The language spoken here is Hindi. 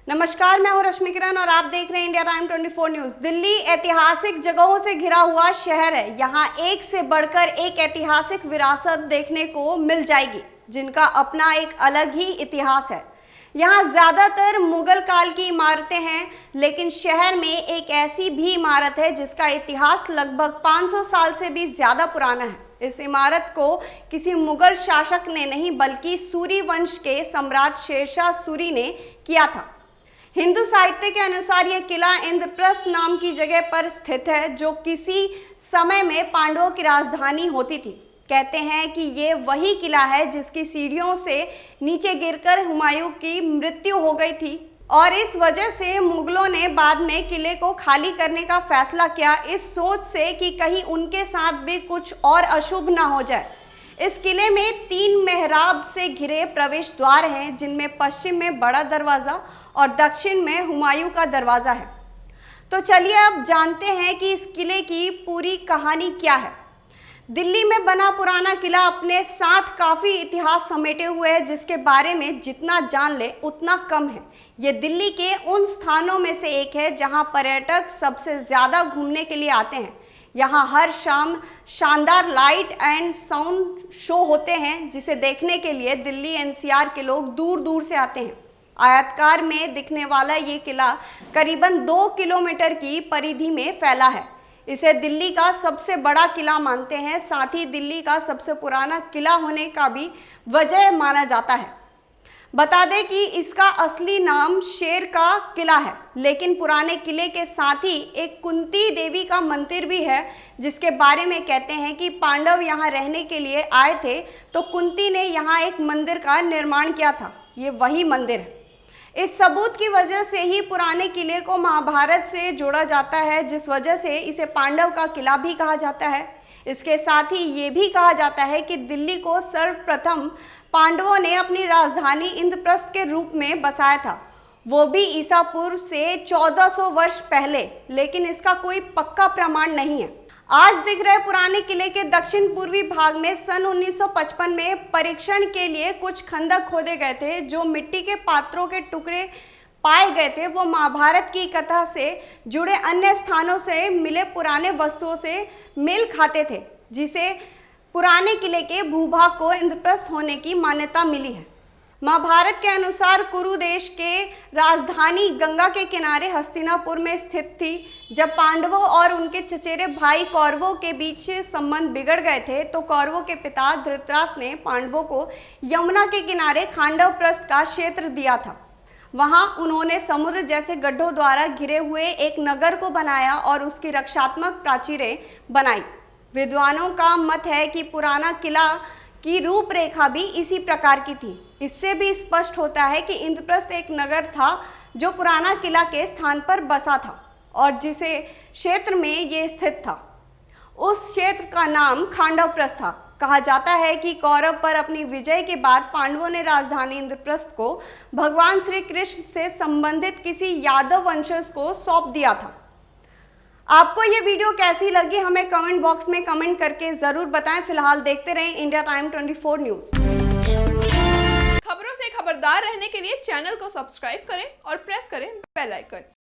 नमस्कार, मैं हूं रश्मि किरण और आप देख रहे हैं इंडिया टाइम 24 न्यूज। दिल्ली ऐतिहासिक जगहों से घिरा हुआ शहर है। यहां एक से बढ़कर एक ऐतिहासिक विरासत देखने को मिल जाएगी, जिनका अपना एक अलग ही इतिहास है। यहां ज्यादातर मुगल काल की इमारतें हैं, लेकिन शहर में एक ऐसी भी इमारत है जिसका इतिहास लगभग 500 साल से भी ज्यादा पुराना है। इस इमारत को किसी मुगल शासक ने नहीं, बल्कि सूरी वंश के सम्राट शेरशाह सूरी ने किया था। हिंदू साहित्य के अनुसार यह किला इंद्रप्रस्थ नाम की जगह पर स्थित है, जो किसी समय में पांडवों की राजधानी होती थी। कहते हैं कि ये वही किला है जिसकी सीढ़ियों से नीचे गिरकर हुमायूं की मृत्यु हो गई थी, और इस वजह से मुगलों ने बाद में किले को खाली करने का फैसला किया, इस सोच से कि कहीं उनके साथ भी कुछ और अशुभ ना हो जाए। इस किले में 3 मेहराब से घिरे प्रवेश द्वार हैं, जिनमें पश्चिम में बड़ा दरवाजा और दक्षिण में हुमायूं का दरवाजा है। तो चलिए अब जानते हैं कि इस किले की पूरी कहानी क्या है। दिल्ली में बना पुराना किला अपने साथ काफ़ी इतिहास समेटे हुए है, जिसके बारे में जितना जान ले उतना कम है। ये दिल्ली के उन स्थानों में से एक है जहां पर्यटक सबसे ज़्यादा घूमने के लिए आते हैं। यहाँ हर शाम शानदार लाइट एंड साउंड शो होते हैं, जिसे देखने के लिए दिल्ली एनसीआर के लोग दूर दूर से आते हैं। आयताकार में दिखने वाला ये किला करीबन 2 किलोमीटर की परिधि में फैला है। इसे दिल्ली का सबसे बड़ा किला मानते हैं, साथ ही दिल्ली का सबसे पुराना किला होने का भी वजह माना जाता है। बता दें कि इसका असली नाम शेर का किला है, लेकिन पुराने किले के साथ ही एक कुंती देवी का मंदिर भी है, जिसके बारे में कहते हैं कि पांडव यहाँ रहने के लिए आए थे तो कुंती ने यहाँ एक मंदिर का निर्माण किया था। ये वही मंदिर है। इस सबूत की वजह से ही पुराने किले को महाभारत से जोड़ा जाता है, जिस वजह से इसे पांडव का किला भी कहा जाता है। इसके साथ ही ये भी कहा जाता है कि दिल्ली को सर्वप्रथम पांडवों ने अपनी राजधानी इंद्रप्रस्थ के रूप में बसाया था, वो भी ईसा पूर्व से 1400 वर्ष पहले, लेकिन इसका कोई पक्का प्रमाण नहीं है। आज दिख रहे पुराने किले के दक्षिण पूर्वी भाग में सन 1955 में परीक्षण के लिए कुछ खंदक खोदे गए थे। जो मिट्टी के पात्रों के टुकड़े पाए गए थे, वो महाभारत की कथा से जुड़े अन्य स्थानों से मिले पुराने वस्तुओं से मेल खाते थे, जिसे पुराने किले के भूभाग को इंद्रप्रस्थ होने की मान्यता मिली है। महाभारत के अनुसार कुरु देश के राजधानी गंगा के किनारे हस्तिनापुर में स्थित थी। जब पांडवों और उनके चचेरे भाई कौरवों के बीच संबंध बिगड़ गए थे, तो कौरवों के पिता धृतराष्ट्र ने पांडवों को यमुना के किनारे खांडवप्रस्थ का क्षेत्र दिया था। वहां उन्होंने समुद्र जैसे गड्ढों द्वारा घिरे हुए एक नगर को बनाया और उसकी रक्षात्मक प्राचीरें बनाई। विद्वानों का मत है कि पुराना किला की रूपरेखा भी इसी प्रकार की थी। इससे भी स्पष्ट होता है कि इंद्रप्रस्थ एक नगर था जो पुराना किला के स्थान पर बसा था और जिसे क्षेत्र में ये स्थित था। उस क्षेत्र का नाम खांडवप्रस्थ था। कहा जाता है कि कौरव पर अपनी विजय के बाद पांडवों ने राजधानी इंद्रप्रस्थ को भगवान श्री कृष्ण से संबंधित किसी यादव वंशज को सौंप दिया था। आपको ये वीडियो कैसी लगी, हमें कमेंट बॉक्स में कमेंट करके जरूर बताएं। फिलहाल देखते रहें इंडिया टाइम 24 न्यूज। खबरों से खबरदार रहने के लिए चैनल को सब्सक्राइब करें और प्रेस करें बेल आइकन।